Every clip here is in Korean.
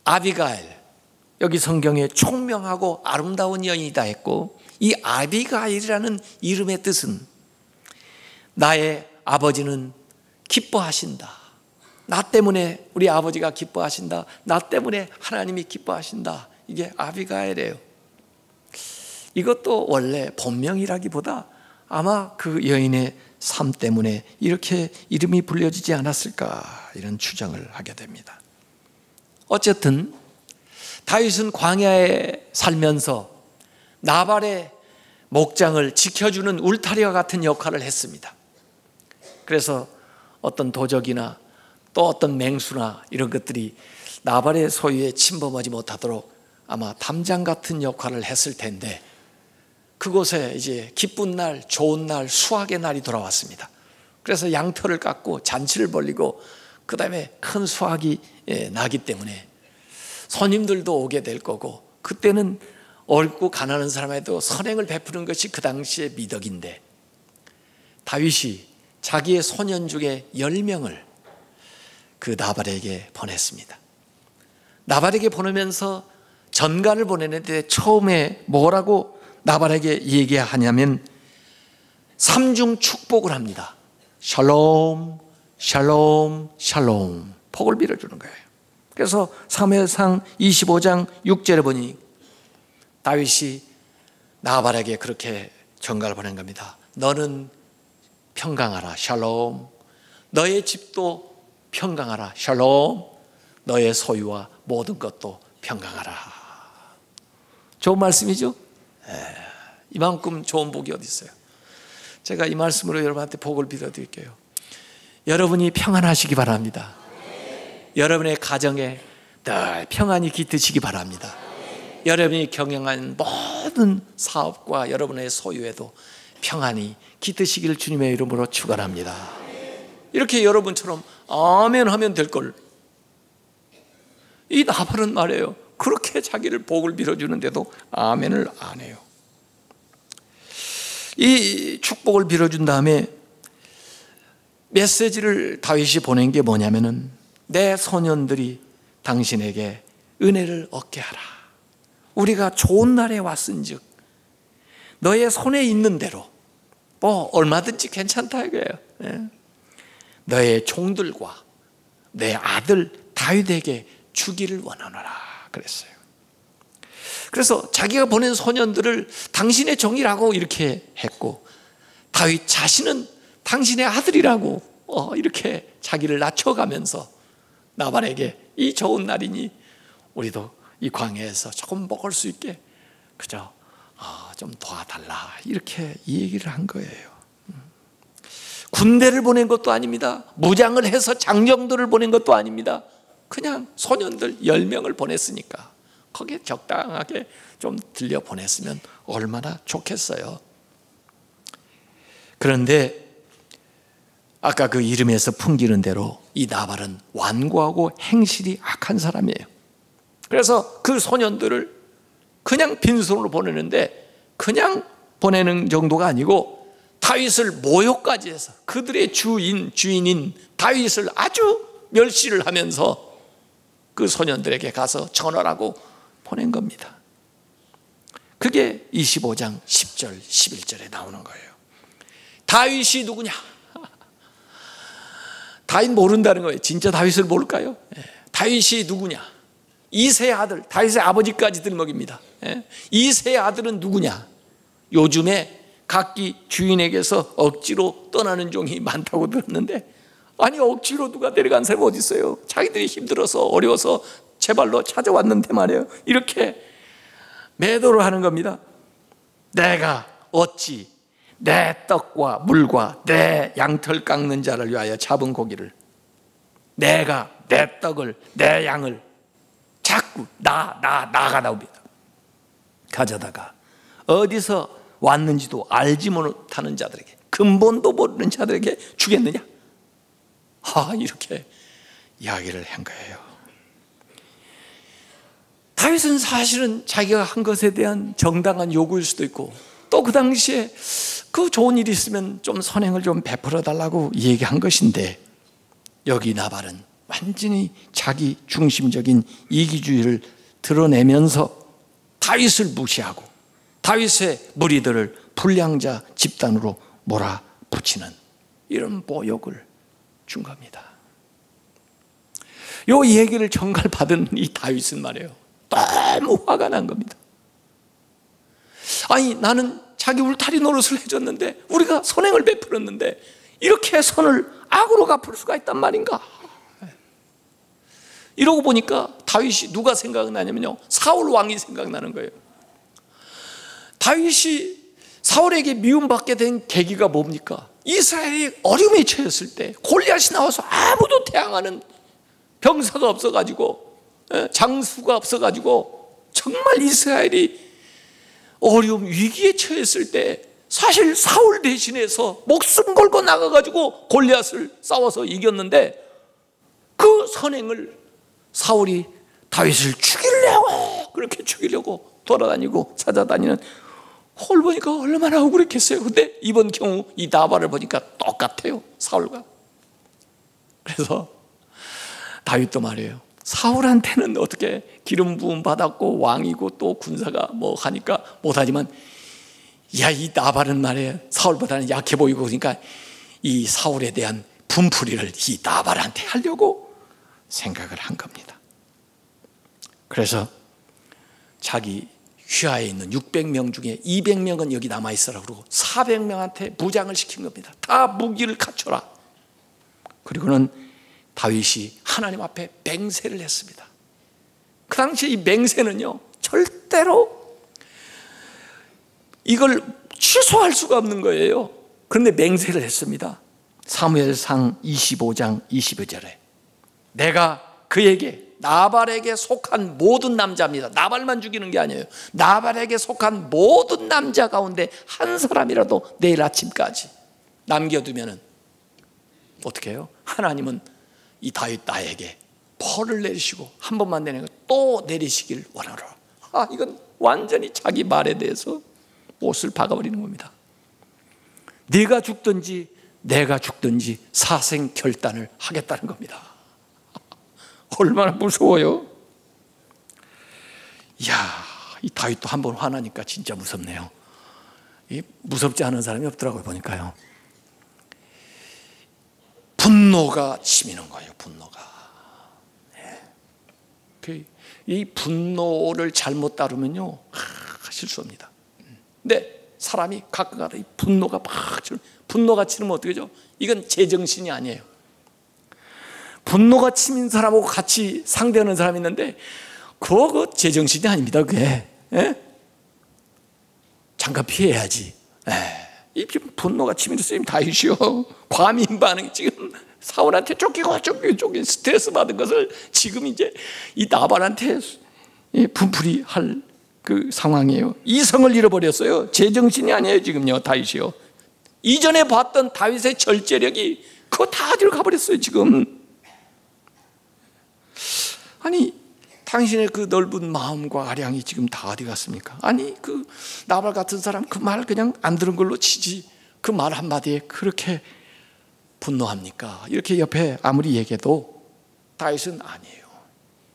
아비가일, 여기 성경에 총명하고 아름다운 여인이다 했고, 이 아비가일이라는 이름의 뜻은 나의 아버지는 기뻐하신다, 나 때문에 우리 아버지가 기뻐하신다, 나 때문에 하나님이 기뻐하신다, 이게 아비가일이에요. 이것도 원래 본명이라기보다 아마 그 여인의 삶 때문에 이렇게 이름이 불려지지 않았을까, 이런 추정을 하게 됩니다. 어쨌든 다윗은 광야에 살면서 나발의 목장을 지켜주는 울타리와 같은 역할을 했습니다. 그래서 어떤 도적이나 또 어떤 맹수나 이런 것들이 나발의 소유에 침범하지 못하도록 아마 담장 같은 역할을 했을 텐데, 그곳에 이제 기쁜 날, 좋은 날, 수확의 날이 돌아왔습니다. 그래서 양털을 깎고 잔치를 벌리고 그 다음에 큰 수확이 나기 때문에 손님들도 오게 될 거고, 그때는 어렵고 가난한 사람에도 선행을 베푸는 것이 그 당시의 미덕인데, 다윗이 자기의 소년 중에 10명을 그 나발에게 보냈습니다. 나발에게 보내면서 전가를 보내는데 처음에 뭐라고 나발에게 얘기하냐면 3중 축복을 합니다. 샬롬, 샬롬, 샬롬, 복을 빌어주는 거예요. 그래서 사무엘상 25장 6절에 보니 다윗이 나발에게 그렇게 전가를 보낸 겁니다. 너는 평강하라, 샬롬. 너의 집도 평강하라, 샬롬. 너의 소유와 모든 것도 평강하라. 좋은 말씀이죠? 이만큼 좋은 복이 어디 있어요? 제가 이 말씀으로 여러분한테 복을 빌어드릴게요. 여러분이 평안하시기 바랍니다. 여러분의 가정에 늘 평안이 깃드시기 바랍니다. 여러분이 경영한 모든 사업과 여러분의 소유에도 평안이 깃드시기를 주님의 이름으로 축원합니다. 이렇게 여러분처럼 아멘 하면 될 걸. 이 나발은 말이에요, 그렇게 자기를 복을 빌어주는데도 아멘을 안 해요. 이 축복을 빌어준 다음에 메시지를 다윗이 보낸 게 뭐냐면은, 내 소년들이 당신에게 은혜를 얻게 하라. 우리가 좋은 날에 왔은즉 너의 손에 있는 대로 뭐 얼마든지 괜찮다 이거예요. 너의 종들과 내 아들 다윗에게 주기를 원하노라 그랬어요. 그래서 자기가 보낸 소년들을 당신의 종이라고 이렇게 했고, 다윗 자신은 당신의 아들이라고 이렇게 자기를 낮춰가면서 나발에게 이 좋은 날이니 우리도 이 광야에서 조금 먹을 수 있게 그저 좀 도와달라, 이렇게 얘기를 한 거예요. 군대를 보낸 것도 아닙니다. 무장을 해서 장정들을 보낸 것도 아닙니다. 그냥 소년들 10명을 보냈으니까 거기에 적당하게 좀 들려 보냈으면 얼마나 좋겠어요. 그런데 아까 그 이름에서 풍기는 대로 이 나발은 완고하고 행실이 악한 사람이에요. 그래서 그 소년들을 그냥 빈손으로 보내는데, 그냥 보내는 정도가 아니고 다윗을 모욕까지 해서 그들의 주인인 다윗을 아주 멸시를 하면서 그 소년들에게 가서 전하라고 보낸 겁니다. 그게 25장 10절 11절에 나오는 거예요. 다윗이 누구냐? 다윗 모른다는 거예요. 진짜 다윗을 모를까요? 다윗이 누구냐? 이세의 아들, 다윗의 아버지까지 들먹입니다. 이세의 아들은 누구냐? 요즘에 각기 주인에게서 억지로 떠나는 종이 많다고 들었는데, 아니 억지로 누가 데려간 사람이 어디 있어요? 자기들이 힘들어서 어려워서 제발로 찾아왔는데 말이에요. 이렇게 매도를 하는 겁니다. 내가 어찌 내 떡과 물과 내 양털 깎는 자를 위하여 잡은 고기를, 내가 내 떡을 내 양을 자꾸 나가 나옵니다. 가져다가 어디서 왔는지도 알지 못하는 자들에게, 근본도 모르는 자들에게 주겠느냐? 이렇게 이야기를 한 거예요. 다윗은 사실은 자기가 한 것에 대한 정당한 요구일 수도 있고, 또 그 당시에 그 좋은 일이 있으면 좀 선행을 좀 베풀어 달라고 얘기한 것인데, 여기 나발은 완전히 자기 중심적인 이기주의를 드러내면서 다윗을 무시하고 다윗의 무리들을 불량자 집단으로 몰아붙이는 이런 모욕을 준 겁니다. 이 얘기를 전갈받은 이 다윗은 말이에요, 너무 화가 난 겁니다. 아니, 나는 자기 울타리 노릇을 해줬는데, 우리가 선행을 베풀었는데 이렇게 선을 악으로 갚을 수가 있단 말인가. 이러고 보니까 다윗이 누가 생각나냐면요, 사울 왕이 생각나는 거예요. 다윗이 사울에게 미움받게 된 계기가 뭡니까? 이스라엘이 어려움에 처했을 때 골리앗이 나와서 아무도 대항하는 병사가 없어가지고, 장수가 없어가지고 정말 이스라엘이 어려움 위기에 처했을 때 사실 사울 대신해서 목숨 걸고 나가가지고 골리앗을 싸워서 이겼는데, 그 선행을 사울이 다윗을 죽이려고, 그렇게 죽이려고 돌아다니고 찾아다니는 홀 보니까 얼마나 억울했겠어요. 근데 이번 경우 이 나발을 보니까 똑같아요, 사울과. 그래서 다윗도 말이에요, 사울한테는 어떻게 기름 부음 받았고 왕이고 또 군사가 뭐 하니까 못하지만, 야, 이 나발은 말이에요, 사울보다는 약해 보이고, 그러니까 이 사울에 대한 분풀이를 이 나발한테 하려고 생각을 한 겁니다. 그래서 자기 휘하에 있는 600명 중에 200명은 여기 남아있으라 그러고 400명한테 무장을 시킨 겁니다. 다 무기를 갖춰라. 그리고는 다윗이 하나님 앞에 맹세를 했습니다. 그 당시에 이 맹세는요, 절대로 이걸 취소할 수가 없는 거예요. 그런데 맹세를 했습니다. 사무엘상 25장 22절에 내가 그에게, 나발에게 속한 모든 남자입니다. 나발만 죽이는 게 아니에요. 나발에게 속한 모든 남자 가운데 한 사람이라도 내일 아침까지 남겨두면은 어떻게 해요? 하나님은 이 다윗 나에게 벌을 내리시고 한 번만 내리고 또 내리시길 원하노라. 이건 완전히 자기 말에 대해서 못을 박아버리는 겁니다. 네가 죽든지 내가 죽든지 사생 결단을 하겠다는 겁니다. 얼마나 무서워요. 이야, 이 다윗도 한 번 화나니까 진짜 무섭네요. 무섭지 않은 사람이 없더라고요, 보니까요. 분노가 치미는 거예요, 분노가. 이 분노를 잘못 다루면요, 실수합니다. 근데 사람이 가끔가다 이 분노가 분노가 치면 어떻게 되죠? 이건 제정신이 아니에요. 분노가 치민 사람하고 같이 상대하는 사람이 있는데 그거 제정신이 아닙니다. 그게 잠깐 피해야지. 이 분노가 치민 선생님 다윗이요, 과민 반응, 지금 사울한테 쫓기고 스트레스 받은 것을 지금 이제 이 나발한테 분풀이 할 그 상황이에요. 이성을 잃어버렸어요. 제정신이 아니에요 지금요, 다윗이요. 이전에 봤던 다윗의 절제력이 그거 다 어디로 가버렸어요 지금. 아니, 당신의 그 넓은 마음과 아량이 지금 다 어디 갔습니까? 아니, 그 나발 같은 사람 그 말 그냥 안 들은 걸로 치지, 그 말 한마디에 그렇게 분노합니까? 이렇게 옆에 아무리 얘기해도 다윗은 아니에요.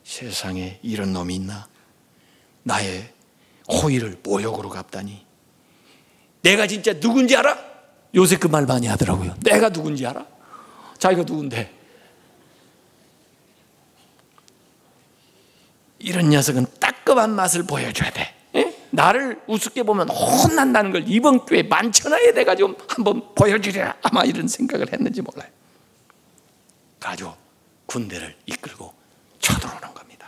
세상에 이런 놈이 있나? 나의 호의를 모욕으로 갚다니. 내가 진짜 누군지 알아? 요새 그 말 많이 하더라고요. 내가 누군지 알아? 자기가 누군데? 이런 녀석은 따끔한 맛을 보여줘야 돼. 나를 우습게 보면 혼난다는 걸 이번 기회에 만천하에 내가 좀 한번 보여주랴, 아마 이런 생각을 했는지 몰라요. 가지고 군대를 이끌고 쳐들어오는 겁니다.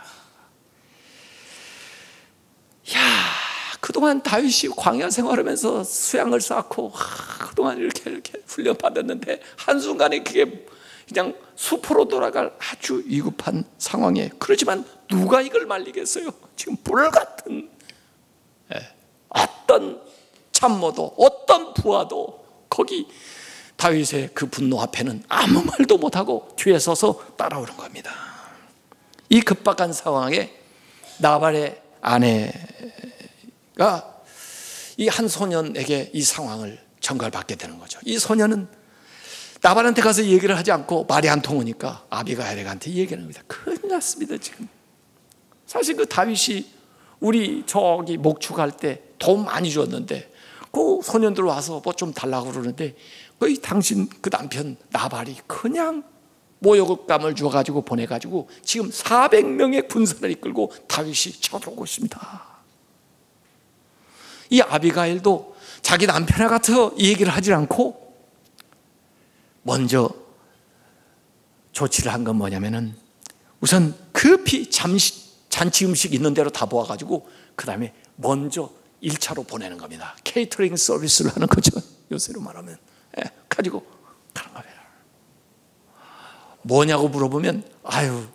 야, 그동안 다윗이 광야 생활하면서 수양을 쌓고 그동안 이렇게 훈련받았는데 한순간에 그게 그냥 수포로 돌아갈 아주 위급한 상황이에요. 그렇지만 누가 이걸 말리겠어요? 지금 불같은 어떤 참모도 어떤 부하도 거기 다윗의 그 분노 앞에는 아무 말도 못하고 뒤에 서서 따라오는 겁니다. 이 급박한 상황에 나발의 아내가 이 한 소년에게 이 상황을 전갈받게 되는 거죠. 이 소년은 나발한테 가서 얘기를 하지 않고 말이 안 통하니까 아비가일한테 얘기하는 겁니다. 큰일 났습니다 지금. 사실 그 다윗이 우리 저기 목축할 때 돈 많이 줬는데 그 소년들 와서 뭐 좀 달라고 그러는데 거의 당신 그 남편 나발이 그냥 모욕감을 줘가지고 보내가지고 지금 400명의 군사를 이끌고 다윗이 쳐들어오고 있습니다. 이 아비가일도 자기 남편에 같아 얘기를 하지 않고 먼저 조치를 한 건 뭐냐면은 우선 급히 잔치 음식 있는 대로 다 모아가지고 그 다음에 먼저 1차로 보내는 겁니다. 케이터링 서비스를 하는 거죠. 요새로 말하면. 가지고 가는 거예요. 뭐냐고 물어보면 아유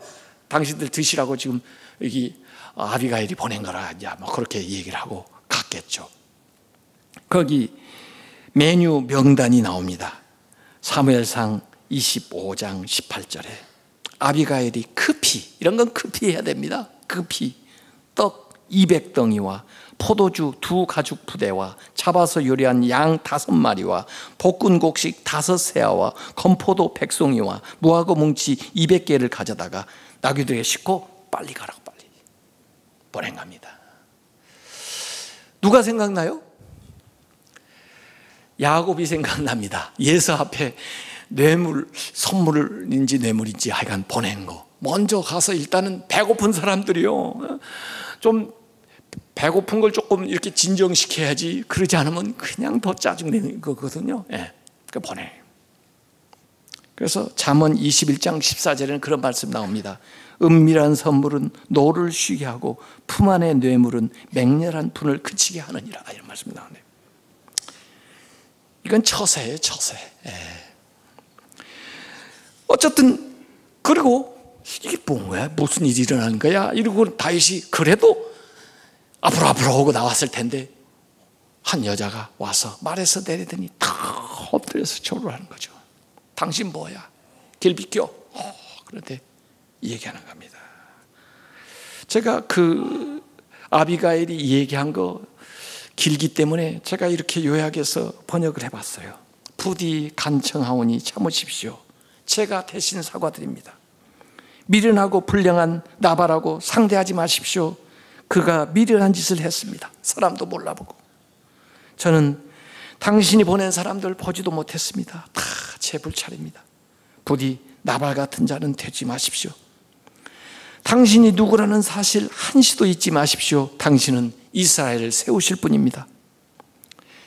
당신들 드시라고 지금 여기 아비가일이 보낸 거라 뭐 그렇게 얘기를 하고 갔겠죠. 거기 메뉴 명단이 나옵니다. 사무엘상 25장 18절에 아비가일이 급히, 이런 건 급히 해야 됩니다. 급히 떡 200덩이와 포도주 2가죽 부대와 잡아서 요리한 양 5마리와 볶은 곡식 5세아와 건포도 100송이와 무화과 뭉치 200개를 가져다가 나귀들에게 싣고 빨리 가라고 빨리 보낸 겁니다. 누가 생각나요? 야곱이 생각납니다. 예수 앞에 뇌물, 선물인지 뇌물인지 하여간 보낸 거. 먼저 가서 일단은 배고픈 사람들이요, 좀 배고픈 걸 조금 이렇게 진정시켜야지, 그러지 않으면 그냥 더 짜증내는 거거든요. 그러니까 보내. 그래서 잠언 21장 14절에는 그런 말씀 나옵니다. 은밀한 선물은 노를 쉬게 하고 품 안의 뇌물은 맹렬한 분을 그치게 하느니라, 이런 말씀이 나오네요. 이건 처세예요, 처세. 어쨌든 그리고 이게 뭐야, 무슨 일이 일어나는 거야 이러고 다윗이 그래도 앞으로 하고 나왔을 텐데 한 여자가 와서 말에서 내리더니 탁 엎드려서 절을 하는 거죠. 당신 뭐야, 길 비켜. 그런데 얘기하는 겁니다. 제가 그 아비가일이 얘기한 거 길기 때문에 제가 이렇게 요약해서 번역을 해봤어요. 부디 간청하오니 참으십시오. 제가 대신 사과드립니다. 미련하고 불량한 나발하고 상대하지 마십시오. 그가 미련한 짓을 했습니다. 사람도 몰라보고. 저는 당신이 보낸 사람들 보지도 못했습니다. 다 제 불찰입니다. 부디 나발 같은 자는 되지 마십시오. 당신이 누구라는 사실 한시도 잊지 마십시오. 당신은 이스라엘을 세우실 분입니다.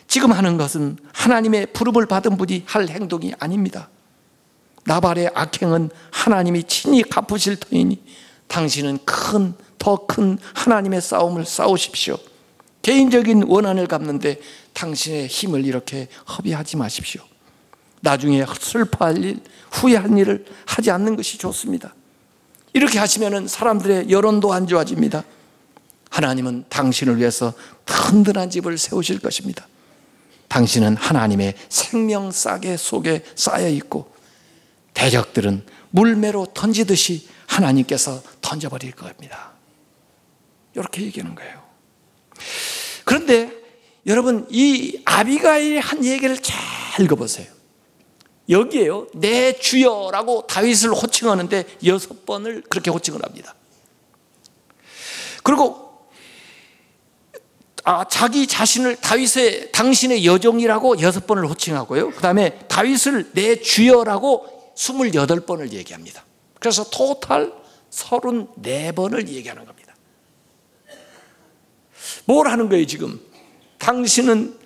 지금 하는 것은 하나님의 부름을 받은 분이 할 행동이 아닙니다. 나발의 악행은 하나님이 친히 갚으실 터이니 당신은 더 큰 하나님의 싸움을 싸우십시오. 개인적인 원한을 갚는데 당신의 힘을 이렇게 허비하지 마십시오. 나중에 슬퍼할 일, 후회할 일을 하지 않는 것이 좋습니다. 이렇게 하시면 사람들의 여론도 안 좋아집니다. 하나님은 당신을 위해서 든든한 집을 세우실 것입니다. 당신은 하나님의 생명싸개 속에 쌓여 있고 대적들은 물매로 던지듯이 하나님께서 던져버릴 겁니다. 이렇게 얘기하는 거예요. 그런데 여러분, 이 아비가일이 한 얘기를 잘 읽어보세요. 여기에요, 내 주여라고 다윗을 호칭하는데 6번을 그렇게 호칭을 합니다. 그리고 자기 자신을 당신의 여종이라고 6번을 호칭하고요, 그 다음에 다윗을 내 주여라고 28번을 얘기합니다. 그래서 토탈 34번을 얘기하는 겁니다. 뭘 하는 거예요 지금? 당신은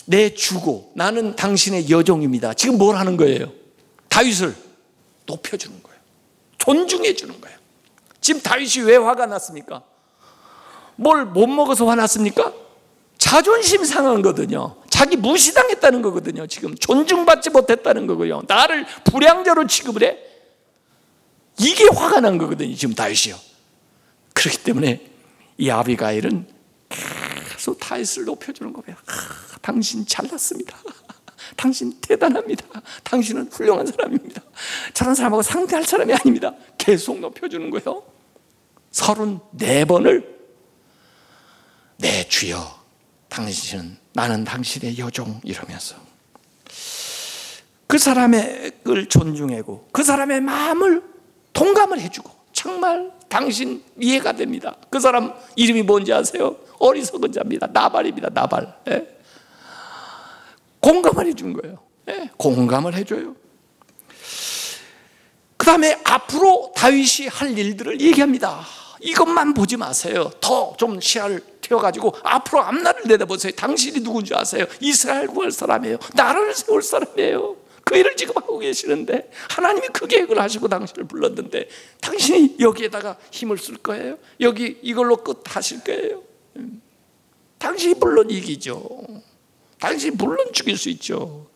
내 주고 나는 당신의 여종입니다. 지금 뭘 하는 거예요? 다윗을 높여주는 거예요. 존중해 주는 거예요. 지금 다윗이 왜 화가 났습니까? 뭘 못 먹어서 화났습니까? 자존심 상한 거거든요. 자기 무시당했다는 거거든요. 지금 존중받지 못했다는 거고요. 나를 불량자로 취급을 해? 이게 화가 난 거거든요 지금 다윗이요. 그렇기 때문에 이 아비가일은 계속 다윗을 높여주는 거예요. 당신 잘났습니다. 당신 대단합니다. 당신은 훌륭한 사람입니다. 저런 사람하고 상대할 사람이 아닙니다. 계속 높여주는 거예요. 34번을 내 주여, 당신은, 나는 당신의 여종, 이러면서. 그 사람의 걸 존중하고 그 사람의 마음을 동감을 해주고 정말 당신 이해가 됩니다. 그 사람 이름이 뭔지 아세요? 어리석은 자입니다. 나발입니다. 나발. 예. 공감을 해준 거예요. 예. 공감을 해줘요. 그 다음에 앞으로 다윗이 할 일들을 얘기합니다. 이것만 보지 마세요. 더 좀 시야를 튀어가지고 앞으로 앞날을 내다보세요. 당신이 누군지 아세요? 이스라엘 구할 사람이에요. 나라를 세울 사람이에요. 그 일을 지금 하고 계시는데 하나님이 그 계획을 하시고 당신을 불렀는데 당신이 여기에다가 힘을 쓸 거예요? 여기 이걸로 끝하실 거예요? 당신이 물론 이기죠. 당신이 물론 죽일 수 있죠.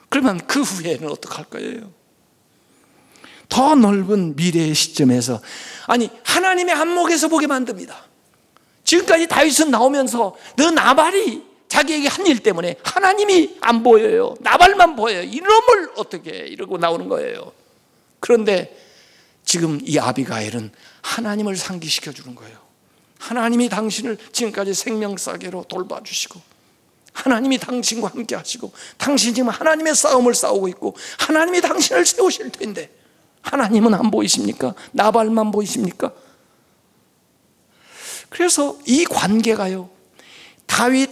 그러면 그 후에는 어떡할 거예요? 더 넓은 미래의 시점에서 아니 하나님의 안목에서 보게 만듭니다. 지금까지 다윗은 나오면서 너 나발이 자기에게 한 일 때문에 하나님이 안 보여요. 나발만 보여요. 이놈을 어떻게 해? 이러고 나오는 거예요. 그런데 지금 이 아비가일은 하나님을 상기시켜 주는 거예요. 하나님이 당신을 지금까지 생명사계로 돌봐주시고 하나님이 당신과 함께 하시고 당신이 지금 하나님의 싸움을 싸우고 있고 하나님이 당신을 세우실 텐데 하나님은 안 보이십니까? 나발만 보이십니까? 그래서 이 관계가요, 다윗,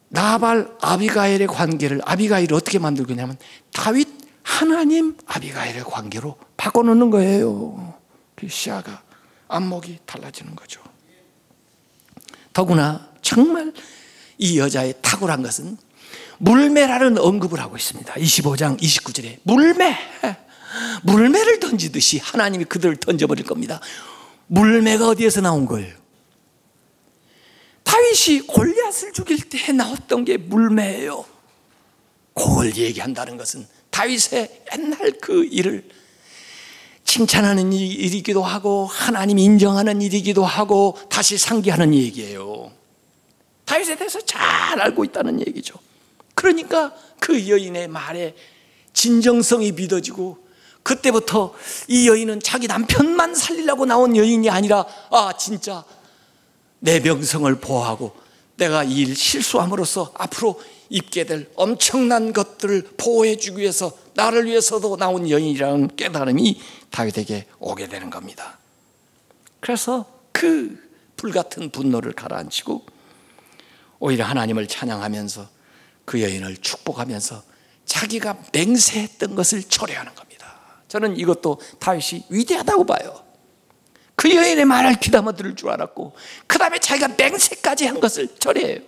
나발, 아비가일의 관계를 아비가일이 어떻게 만들고 있냐면 다윗, 하나님, 아비가일의 관계로 바꿔놓는 거예요. 그 시야가, 안목이 달라지는 거죠. 더구나 정말 이 여자의 탁월한 것은 물매라는 언급을 하고 있습니다. 25장 29절에 물매를 던지듯이 하나님이 그들을 던져버릴 겁니다. 물매가 어디에서 나온 거예요? 다윗이 골리앗을 죽일 때 나왔던 게 물매예요. 그걸 얘기한다는 것은 다윗의 옛날 그 일을 칭찬하는 일이기도 하고 하나님이 인정하는 일이기도 하고 다시 상기하는 얘기예요. 다윗에 대해서 잘 알고 있다는 얘기죠. 그러니까 그 여인의 말에 진정성이 믿어지고 그때부터 이 여인은 자기 남편만 살리려고 나온 여인이 아니라 진짜 내 명성을 보호하고 내가 이 일 실수함으로써 앞으로 입게 될 엄청난 것들을 보호해 주기 위해서 나를 위해서도 나온 여인이라는 깨달음이 다윗에게 오게 되는 겁니다. 그래서 그 불같은 분노를 가라앉히고 오히려 하나님을 찬양하면서 그 여인을 축복하면서 자기가 맹세했던 것을 철회하는 겁니다. 저는 이것도 다윗이 위대하다고 봐요. 그 여인의 말을 귀담아 들을 줄 알았고 그 다음에 자기가 맹세까지 한 것을 철회해요.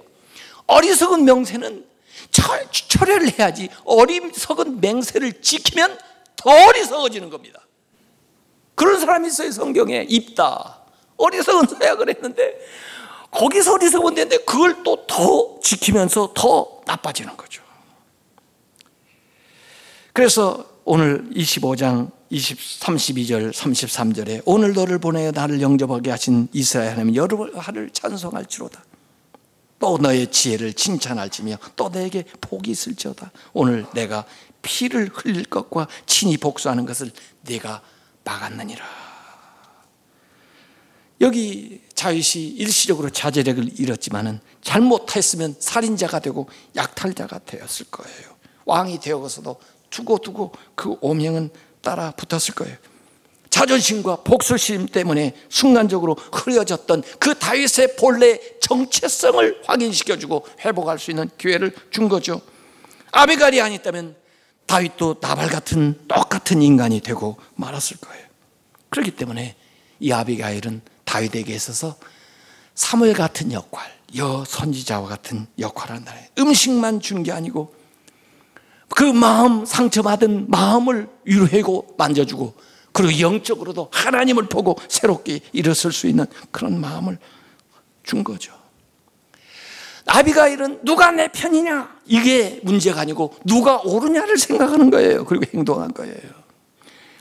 어리석은 명세는 철회를 해야지 어리석은 맹세를 지키면 더 어리석어지는 겁니다. 그런 사람이 있어요. 성경에 입다 어리석은 서약을 했는데 거기서 어리석은 데인데 그걸 또 더 지키면서 더 나빠지는 거죠. 그래서 오늘 25장 32절 33절에 오늘 너를 보내어 나를 영접하게 하신 이스라엘 하나님 여호와를 찬송할지로다. 또 너의 지혜를 칭찬할지며 또 내게 복이 있을지어다. 오늘 내가 피를 흘릴 것과 친히 복수하는 것을 네가 막았느니라. 여기 다윗이 일시적으로 자제력을 잃었지만은 잘못했으면 살인자가 되고 약탈자가 되었을 거예요. 왕이 되어서도 두고 그 오명은 따라 붙었을 거예요. 자존심과 복수심 때문에 순간적으로 흐려졌던 그 다윗의 본래 정체성을 확인시켜주고 회복할 수 있는 기회를 준 거죠. 아비가일이 아니었다면 다윗도 나발 같은 똑같은 인간이 되고 말았을 거예요. 그렇기 때문에 이 아비가일은 다윗에게 있어서 사무엘 같은 역할, 여선지자와 같은 역할을 한다. 음식만 준 게 아니고 그 마음, 상처받은 마음을 위로하고 만져주고 그리고 영적으로도 하나님을 보고 새롭게 일어설 수 있는 그런 마음을 준 거죠. 아비가일은 누가 내 편이냐 이게 문제가 아니고 누가 옳으냐를 생각하는 거예요. 그리고 행동한 거예요.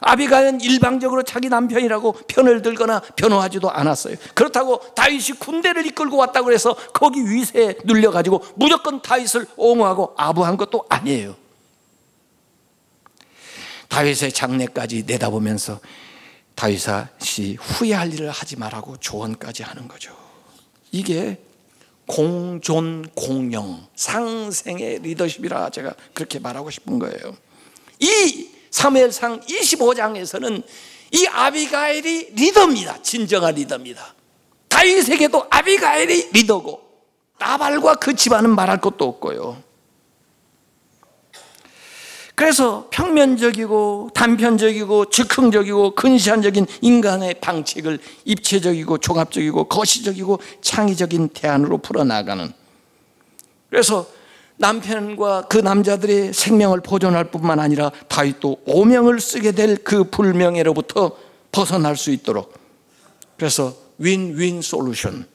아비가일은 일방적으로 자기 남편이라고 편을 들거나 변호하지도 않았어요. 그렇다고 다윗이 군대를 이끌고 왔다고 해서 거기 위세에 눌려가지고 무조건 다윗을 옹호하고 아부한 것도 아니에요. 다윗의 장래까지 내다보면서 다윗이 후회할 일을 하지 말라고 조언까지 하는 거죠. 이게 공존 공영, 상생의 리더십이라 제가 그렇게 말하고 싶은 거예요. 이 사무엘상 25장에서는 이 아비가일이 리더입니다. 진정한 리더입니다. 다윗에게도 아비가일이 리더고 나발과 그 집안은 말할 것도 없고요. 그래서 평면적이고 단편적이고 즉흥적이고 근시안적인 인간의 방책을 입체적이고 종합적이고 거시적이고 창의적인 대안으로 풀어나가는, 그래서 남편과 그 남자들의 생명을 보존할 뿐만 아니라 다윗도 오명을 쓰게 될 그 불명예로부터 벗어날 수 있도록, 그래서 윈윈 솔루션,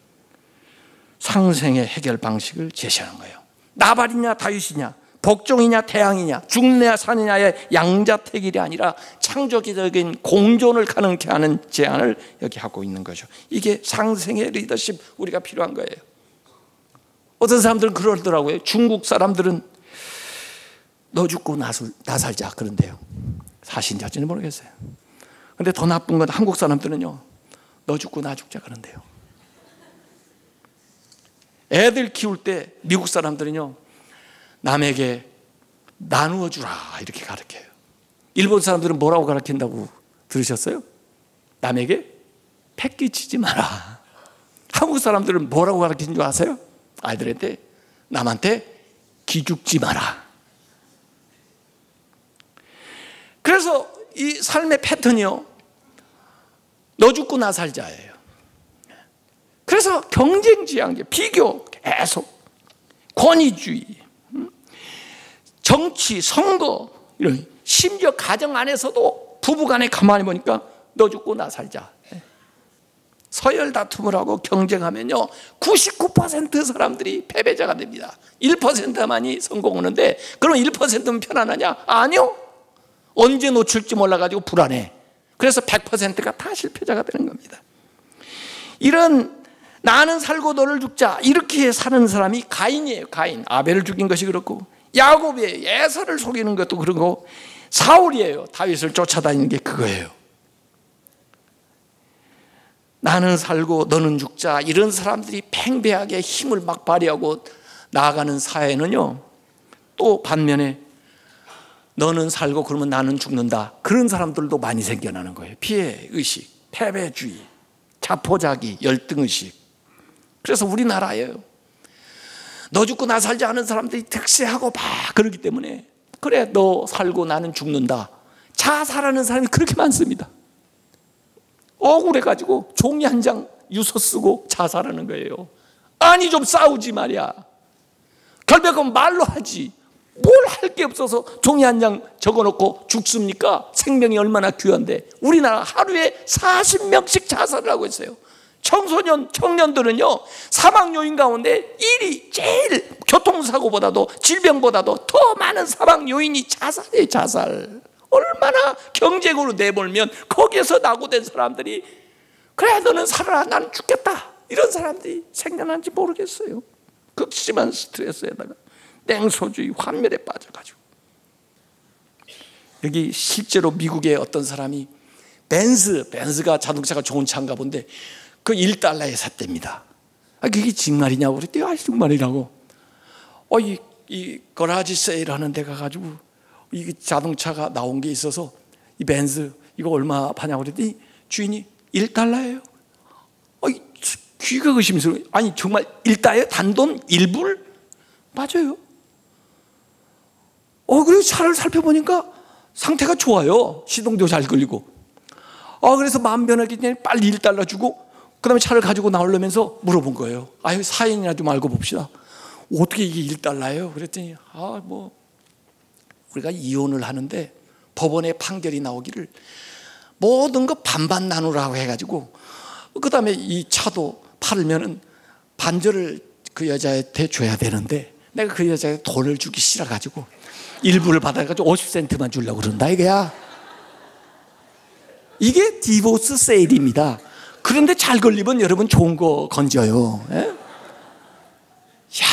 상생의 해결 방식을 제시하는 거예요. 나발이냐 다윗이냐, 복종이냐 태양이냐, 죽느냐 사느냐의 양자택일이 아니라 창조적인 공존을 가능케 하는 제안을 여기 하고 있는 거죠. 이게 상생의 리더십, 우리가 필요한 거예요. 어떤 사람들은 그러더라고요. 중국 사람들은 너 죽고 나 살자 그런데요. 사실인지는 모르겠어요. 그런데 더 나쁜 건 한국 사람들은요, 너 죽고 나 죽자 그런데요. 애들 키울 때 미국 사람들은요, 남에게 나누어 주라 이렇게 가르쳐요. 일본 사람들은 뭐라고 가르친다고 들으셨어요? 남에게 패끼치지 마라. 한국 사람들은 뭐라고 가르치는 줄 아세요? 아이들한테 남한테 기죽지 마라. 그래서 이 삶의 패턴이요, 너 죽고 나 살자예요. 그래서 경쟁지향제, 비교 계속, 권위주의, 정치, 선거, 이런, 심지어 가정 안에서도 부부간에 가만히 보니까 너 죽고 나 살자. 서열 다툼을 하고 경쟁하면요, 99% 사람들이 패배자가 됩니다. 1%만이 성공하는데, 그럼 1%면 편안하냐? 아니요. 언제 놓칠지 몰라가지고 불안해. 그래서 100%가 다 실패자가 되는 겁니다. 이런 나는 살고 너를 죽자 이렇게 사는 사람이 가인이에요. 가인. 아벨을 죽인 것이 그렇고, 야곱이에요. 예서를 속이는 것도 그러고, 사울이에요. 다윗을 쫓아다니는 게 그거예요. 나는 살고 너는 죽자, 이런 사람들이 팽배하게 힘을 막 발휘하고 나아가는 사회는요, 또 반면에 너는 살고 그러면 나는 죽는다, 그런 사람들도 많이 생겨나는 거예요. 피해의식, 패배주의, 자포자기, 열등의식. 그래서 우리나라예요, 너 죽고 나 살자 하는 사람들이 득세하고 막 그러기 때문에, 그래 너 살고 나는 죽는다, 자살하는 사람이 그렇게 많습니다. 억울해가지고 종이 한 장 유서 쓰고 자살하는 거예요. 아니 좀 싸우지 말이야. 결백은 말로 하지, 뭘 할 게 없어서 종이 한 장 적어놓고 죽습니까? 생명이 얼마나 귀한데. 우리나라 하루에 40명씩 자살을 하고 있어요. 청소년, 청년들은요, 사망 요인 가운데 1위, 제일 교통사고보다도 질병보다도 더 많은 사망 요인이 자살이에요. 자살. 얼마나 경쟁으로 내몰면 거기에서 낙오된 사람들이, 그래 너는 살아라 나는 죽겠다, 이런 사람들이 생겨난지 모르겠어요. 극심한 스트레스에다가 냉소주의, 환멸에 빠져가지고. 여기 실제로 미국의 어떤 사람이 벤즈가 자동차가 좋은 차인가 본데 그 $1에 샀답니다. 그게 정말이냐고 그랬더니, 아 정말이라고. 이 거라지 세일 하는 데 가가지고 이 자동차가 나온 게 있어서 이 벤즈 이거 얼마 파냐고 그랬더니 주인이 $1예요. 귀가 의심스러워요. 아니 정말 $1? 단돈 1불? 맞아요. 그리고 차를 살펴보니까 상태가 좋아요. 시동도 잘 걸리고. 그래서 마음 변하기 전에 빨리 $1 주고 그 다음에 차를 가지고 나오려면서 물어본 거예요. 아유 사연이나 좀 알고 봅시다. 어떻게 이게 $1예요? 그랬더니 우리가 이혼을 하는데 법원에 판결이 나오기를 모든 거 반반 나누라고 해가지고, 그 다음에 이 차도 팔면은 반절을 그 여자한테 줘야 되는데 내가 그 여자에 돈을 주기 싫어가지고 일부를 받아가지고 50센트만 주려고 그런다 이거야. 이게 디보스 세일입니다. 그런데 잘 걸리면 여러분 좋은 거 건져요. 예? 야,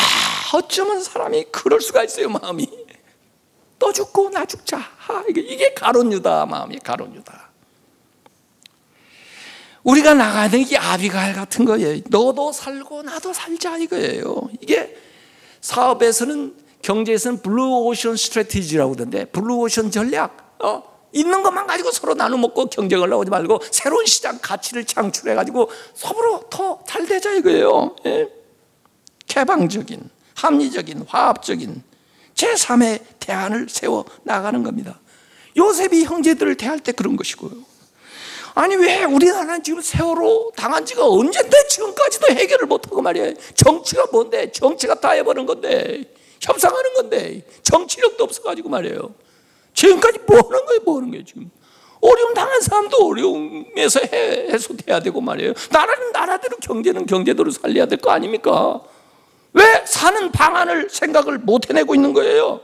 어쩌면 사람이 그럴 수가 있어요. 마음이 너 죽고 나 죽자. 이게 가론유다 마음이. 가론유다. 우리가 나가야 되는 게 아비가일 같은 거예요. 너도 살고 나도 살자 이거예요. 이게 사업에서는, 경제에서는 블루오션 스트래티지라고 하던데, 블루오션 전략, 있는 것만 가지고 서로 나눠 먹고 경쟁을 하지 말고 새로운 시장 가치를 창출해 가지고 서로 더 잘 되자 이거예요. 예? 개방적인, 합리적인, 화합적인 제3의 대안을 세워 나가는 겁니다. 요셉이 형제들을 대할 때 그런 것이고요. 아니 왜 우리나라는 지금 세월호 당한 지가 언젠데 지금까지도 해결을 못하고 말이에요. 정치가 뭔데? 정치가 다 해버린 건데, 협상하는 건데 정치력도 없어가지고 말이에요. 지금까지 뭐 하는 거예요? 뭐 하는 거예요 지금? 어려움 당한 사람도 어려움에서 해소돼야 되고 말이에요. 나라는 나라대로, 경제는 경제대로 살려야 될 거 아닙니까? 왜 사는 방안을 생각을 못 해내고 있는 거예요?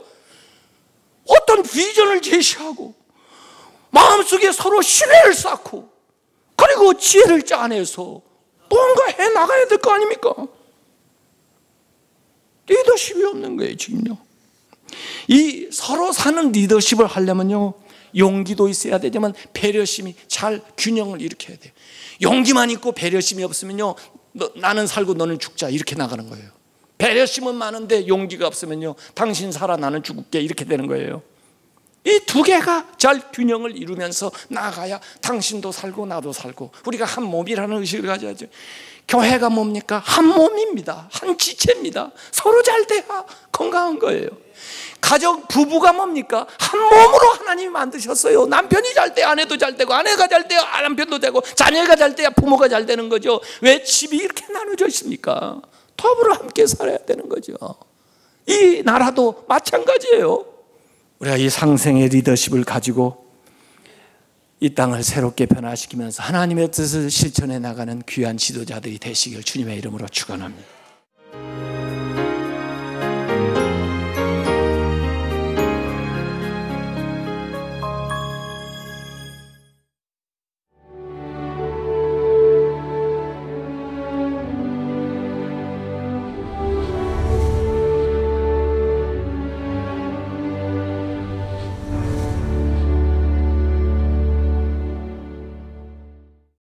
어떤 비전을 제시하고 마음속에 서로 신뢰를 쌓고 그리고 지혜를 짜내서 뭔가 해나가야 될 거 아닙니까? 리더십이 없는 거예요 지금요. 이 서로 사는 리더십을 하려면요, 용기도 있어야 되지만 배려심이 잘 균형을 일으켜야 돼요. 용기만 있고 배려심이 없으면요, 나는 살고 너는 죽자 이렇게 나가는 거예요. 배려심은 많은데 용기가 없으면요, 당신 살아 나는 죽을게 이렇게 되는 거예요. 이 두 개가 잘 균형을 이루면서 나아가야 당신도 살고 나도 살고 우리가 한 몸이라는 의식을 가져야죠. 교회가 뭡니까? 한 몸입니다. 한 지체입니다. 서로 잘 돼야 건강한 거예요. 가정, 부부가 뭡니까? 한 몸으로 하나님이 만드셨어요. 남편이 잘 돼 아내도 잘 되고, 아내가 잘 돼야 남편도 되고, 자녀가 잘 돼야 부모가 잘 되는 거죠. 왜 집이 이렇게 나눠져 있습니까? 더불어 함께 살아야 되는 거죠. 이 나라도 마찬가지예요. 우리가 이 상생의 리더십을 가지고 이 땅을 새롭게 변화시키면서 하나님의 뜻을 실천해 나가는 귀한 지도자들이 되시길 주님의 이름으로 축원합니다.